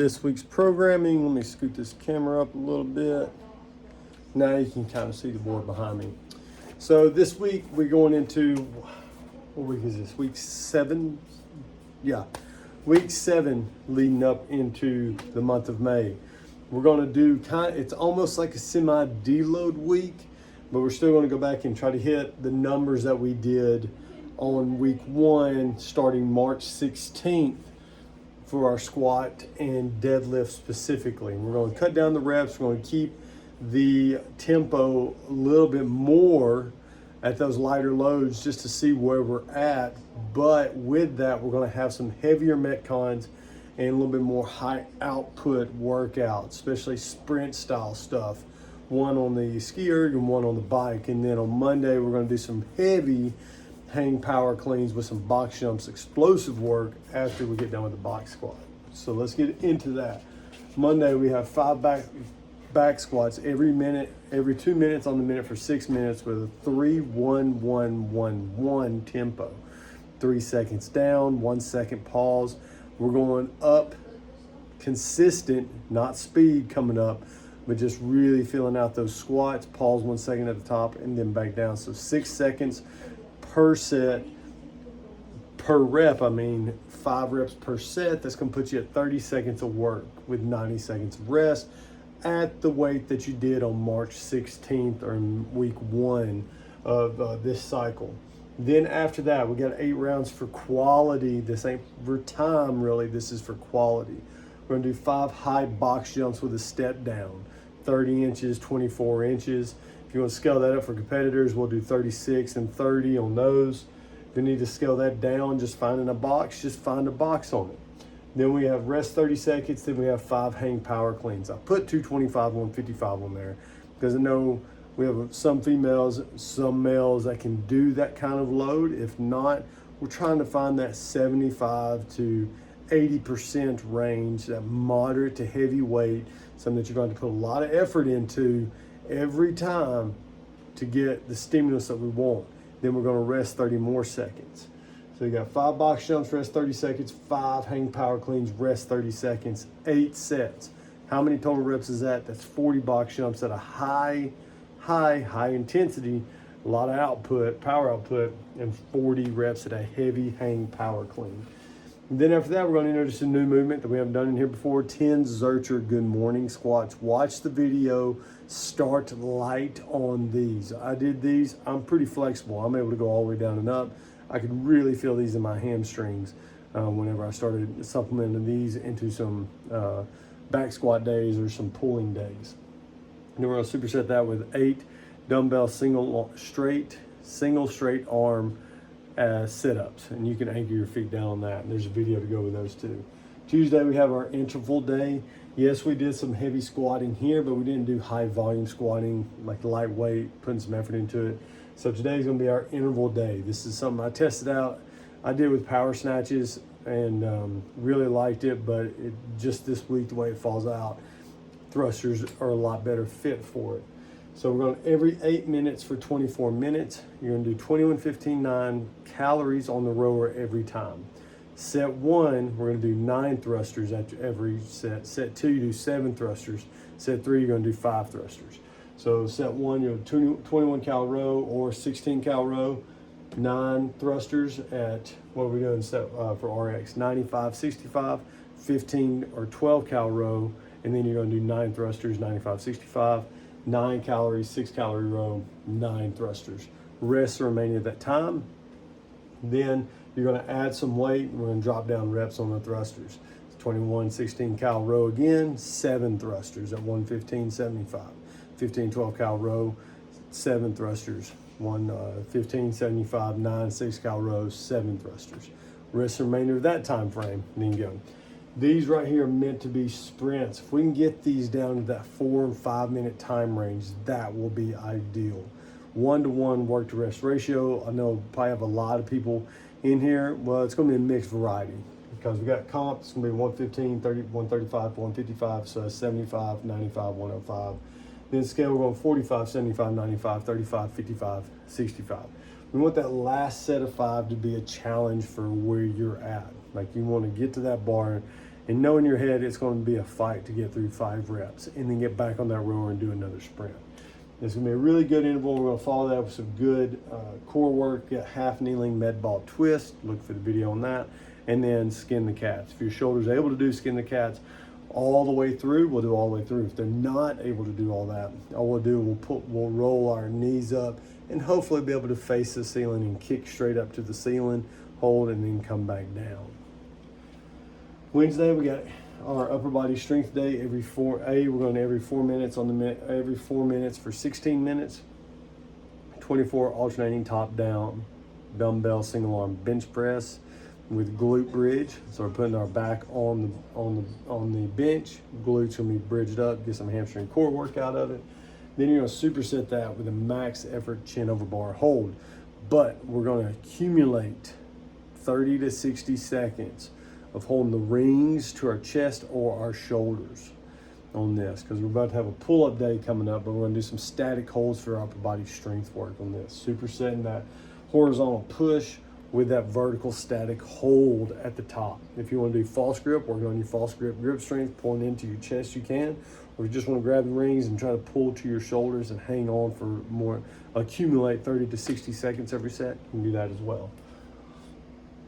This week's programming, let me scoot this camera up a little bit. Now you can kind of see the board behind me. So this week we're going into, what week is this? Week 7? Yeah, week 7 leading up into the month of May. We're going to do it's almost like a semi-deload week, but we're still going to go back and try to hit the numbers that we did on week 1 starting March 16th. For our squat and deadlift specifically. We're going to cut down the reps. We're going to keep the tempo a little bit more at those lighter loads just to see where we're at. But with that, we're going to have some heavier metcons and a little bit more high output workouts, especially sprint style stuff. One on the ski erg and one on the bike. And then on Monday, we're going to do some heavy hang power cleans with some box jumps, explosive work after we get done with the box squat. So let's get into that. Monday we have 5 back squats every 2 minutes on the minute for 6 minutes with a 3-1-1-1-1 tempo. 3 seconds down, 1 second pause. We're going up consistent, not speed coming up, but just really feeling out those squats. Pause 1 second at the top and then back down. So 6 seconds per set, per rep, 5 reps per set. That's going to put you at 30 seconds of work with 90 seconds of rest at the weight that you did on March 16th or in week 1 of this cycle. Then after that, we got 8 rounds for quality. This ain't for time, really. This is for quality. We're going to do 5 high box jumps with a step down, 30 inches, 24 inches. If you want to scale that up for competitors, we'll do 36 and 30 on those. If you need to scale that down, just finding a box, just find a box on it. Then we have rest 30 seconds, then we have 5 hang power cleans. I put 225, 155 on there because I know we have some females, some males that can do that kind of load. If not, we're trying to find that 75 to 80% range, that moderate to heavy weight, something that you're going to put a lot of effort into every time to get the stimulus that we want. Then we're going to rest 30 more seconds. So you got 5 box jumps, rest 30 seconds, 5 hang power cleans, rest 30 seconds, 8 sets. How many total reps is that? That's 40 box jumps at a high intensity, a lot of output, power output, and 40 reps at a heavy hang power clean. And then after that, we're going to introduce a new movement that we haven't done in here before, 10 Zercher good morning squats. Watch the video, start light on these. I did these, I'm pretty flexible. I'm able to go all the way down and up. I could really feel these in my hamstrings whenever I started supplementing these into some back squat days or some pulling days. And then we're going to superset that with 8 dumbbell single straight arm sit-ups, and you can anchor your feet down on that, and there's a video to go with those too. Tuesday we have our interval day. Yes, we did some heavy squatting here, but we didn't do high volume squatting like lightweight, putting some effort into it. So today's going to be our interval day. This is something I tested out. I did with power snatches and really liked it, but just this week, the way it falls out, thrusters are a lot better fit for it. So we're going every 8 minutes for 24 minutes. You're going to do 21, 15, 9 calories on the rower every time. Set 1, we're going to do 9 thrusters at every set. Set 2, you do 7 thrusters. Set 3, you're going to do 5 thrusters. So set 1, you do 21 cal row or 16 cal row, 9 thrusters at, what are we doing for RX? 95, 65, 15 or 12 cal row, and then you're going to do 9 thrusters, 95, 65. 9 calories, 6 calorie row, 9 thrusters. Rest the remaining of that time. Then you're going to add some weight, and we're going to drop down reps on the thrusters. 21, 16 cal row again, 7 thrusters at 115, 75. 15, 12 cal row, 7 thrusters. 15, 75, 9, 6 cal rows, 7 thrusters. Rest the remainder of that time frame, and then go. These right here are meant to be sprints. If we can get these down to that 4 and 5 minute time range, that will be ideal. 1-to-1 work to rest ratio. I know probably have a lot of people in here. Well, it's going to be a mixed variety because we got comp. It's going to be 115, 30, 135, 155, so 75, 95, 105. Then scale, we're going 45, 75, 95, 35, 55, 65. We want that last set of 5 to be a challenge for where you're at. Like you want to get to that bar And know in your head it's going to be a fight to get through 5 reps and then get back on that rower and do another sprint. It's going to be a really good interval. We're going to follow that with some good core work. Get half kneeling med ball twist. Look for the video on that. And then skin the cats. If your shoulder's able to do skin the cats all the way through, we'll do all the way through. If they're not able to do all that, all we'll do, we'll roll our knees up and hopefully be able to face the ceiling and kick straight up to the ceiling, hold, and then come back down. Wednesday, we got our upper body strength day. We're going to every 4 minutes every 4 minutes for 16 minutes. 24 alternating top down dumbbell single arm bench press with glute bridge. So we're putting our back on the bench. Glutes will be bridged up, get some hamstring core work out of it. Then you're going to superset that with a max effort chin over bar hold. But we're going to accumulate 30 to 60 seconds of holding the rings to our chest or our shoulders on this, because we're about to have a pull-up day coming up, but we're going to do some static holds for our upper body strength work on this. Supersetting that horizontal push with that vertical static hold at the top. If you want to do false grip, working on your false grip strength, pulling into your chest, you can. Or you just want to grab the rings and try to pull to your shoulders and hang on for more, accumulate 30 to 60 seconds every set, you can do that as well.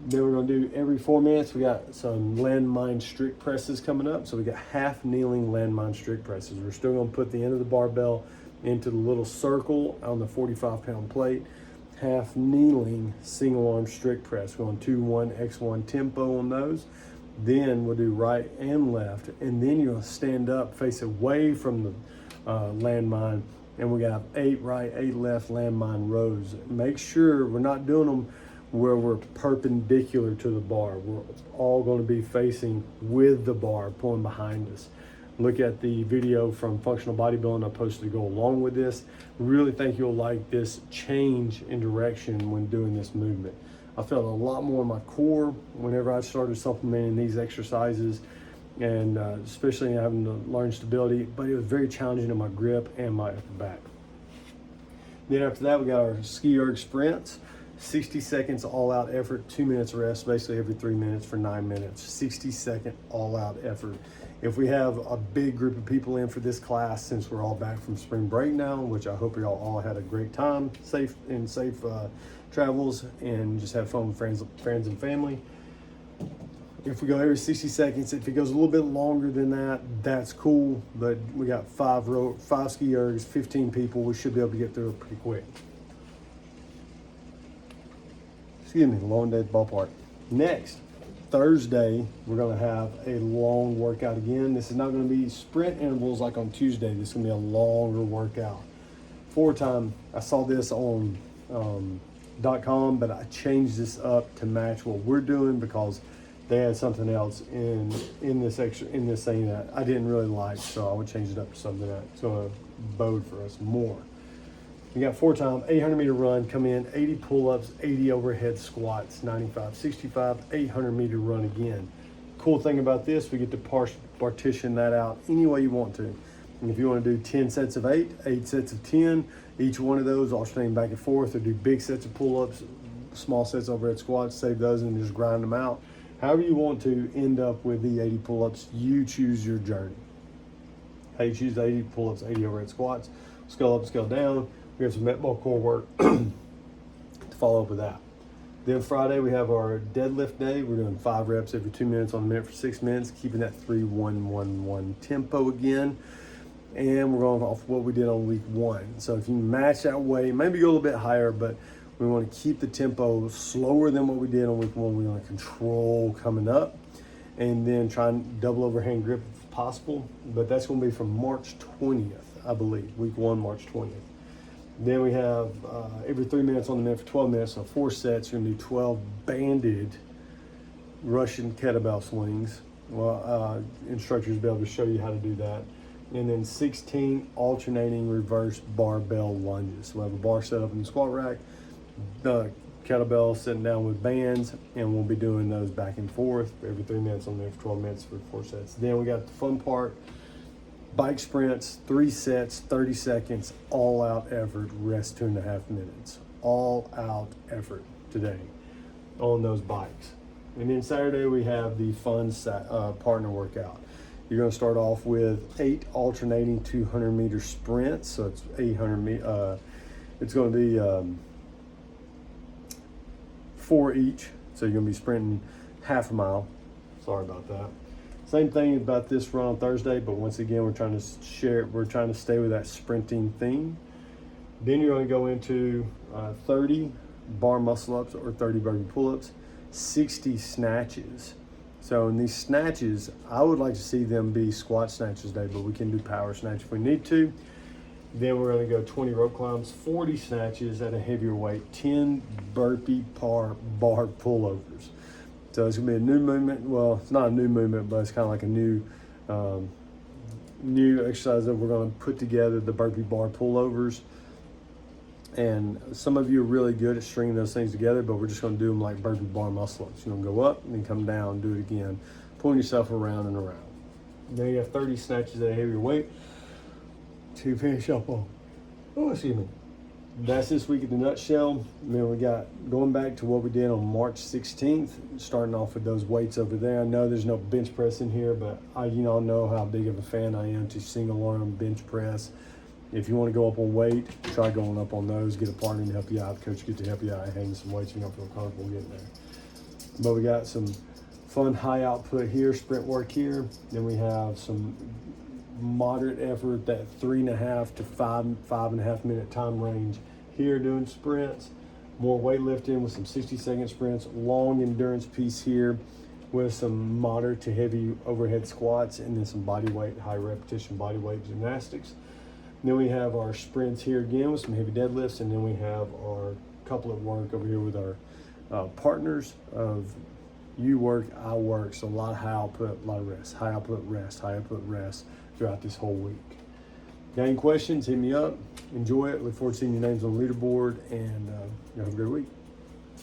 Then we're going to do every 4 minutes. We got some landmine strict presses coming up. So we got half kneeling landmine strict presses. We're still going to put the end of the barbell into the little circle on the 45-pound plate. Half kneeling single arm strict press. Going 2-1 x1 tempo on those. Then we'll do right and left. And then you're going to stand up, face away from the landmine. And we got 8 right, 8 left landmine rows. Make sure we're not doing them where we're perpendicular to the bar. We're all going to be facing with the bar pulling behind us. Look at the video from Functional Bodybuilding I posted to go along with this. Really think you'll like this change in direction when doing this movement. I felt a lot more in my core whenever I started supplementing these exercises, and especially having to learn stability, but it was very challenging in my grip and my upper back. Then after that, we got our ski erg sprints. 60 seconds all out effort, 2 minutes rest, basically every 3 minutes for 9 minutes. 60-second all out effort. If we have a big group of people in for this class, since we're all back from spring break now, which I hope you all had a great time, safe travels, and just have fun with friends and family. If we go every 60 seconds, if it goes a little bit longer than that, that's cool. But we got 5 ski ergs, 15 people. We should be able to get through it pretty quick. Excuse me, long day at the ballpark. Next, Thursday, we're going to have a long workout again. This is not going to be sprint intervals like on Tuesday. This is going to be a longer workout. Time, I saw this on .com, but I changed this up to match what we're doing because they had something else in this thing that I didn't really like, so I would change it up to something that's going to bode for us more. We got 4 time, 800 meter run, come in, 80 pull-ups, 80 overhead squats, 95, 65, 800 meter run again. Cool thing about this, we get to partition that out any way you want to. And if you want to do 10 sets of 8, 8 sets of 10, each one of those alternating back and forth, or do big sets of pull-ups, small sets of overhead squats, save those and just grind them out. However you want to end up with the 80 pull-ups, you choose your journey. How you choose the 80 pull-ups, 80 overhead squats, scale up, scale down. We have some met ball core work to follow up with that. Then Friday, we have our deadlift day. We're doing 5 reps every 2 minutes on the minute for 6 minutes, keeping that 3-1-1-1 tempo again. And we're going off what we did on week 1. So if you match that way, maybe go a little bit higher, but we want to keep the tempo slower than what we did on week 1. We want to control coming up, and then try and double overhand grip if possible. But that's going to be from March 20th, I believe, week 1, March 20th. Then we have every 3 minutes on the minute for 12 minutes, so 4 sets. You're going to do 12 banded Russian kettlebell swings. Well, instructors will be able to show you how to do that. And then 16 alternating reverse barbell lunges. So we have a bar set up in the squat rack, the kettlebell sitting down with bands, and we'll be doing those back and forth every 3 minutes on the minute for 12 minutes for 4 sets. Then we got the fun part. Bike sprints, 3 sets, 30 seconds, all out effort, rest 2.5 minutes. All out effort today on those bikes. And then Saturday we have the fun partner workout. You're going to start off with 8 alternating 200-meter sprints. So it's 800 it's going to be 4 each. So you're going to be sprinting half a mile. Sorry about that. Same thing about this run on Thursday, but once again, we're trying to stay with that sprinting theme. Then you're going to go into 30 bar muscle ups or 30 burpee pull-ups, 60 snatches. So in these snatches, I would like to see them be squat snatches today, but we can do power snatch if we need to. Then we're going to go 20 rope climbs, 40 snatches at a heavier weight, 10 burpee bar pullovers. So it's going to be a new movement. Well, it's not a new movement, but it's kind of like a new exercise that we're going to put together, the burpee bar pullovers. And some of you are really good at stringing those things together, but we're just going to do them like burpee bar muscle ups. You're going to go up and then come down and do it again, pulling yourself around and around. Then you have 30 snatches at a heavier weight to finish up on. Excuse me. That's this week in the nutshell. Then we got going back to what we did on March 16th, starting off with those weights over there. I know there's no bench press in here, but you all know how big of a fan I am to single arm bench press. If you want to go up on weight, try going up on those. Get a partner to help you out. Coach get to help you out hang some weights. You don't feel comfortable getting there. But we got some fun high output here, sprint work here. Then we have some moderate effort, that 3.5 to 5.5 minute time range here doing sprints. More weightlifting with some 60-second sprints. Long endurance piece here with some moderate to heavy overhead squats, and then some body weight, high repetition body weight gymnastics. And then we have our sprints here again with some heavy deadlifts, and then we have our couplet work over here with our partners of you work, I work. So a lot of high output, a lot of rest, high output, rest, high output, rest throughout this whole week. Got any questions, hit me up. Enjoy it. Look forward to seeing your names on the leaderboard, and have a great week.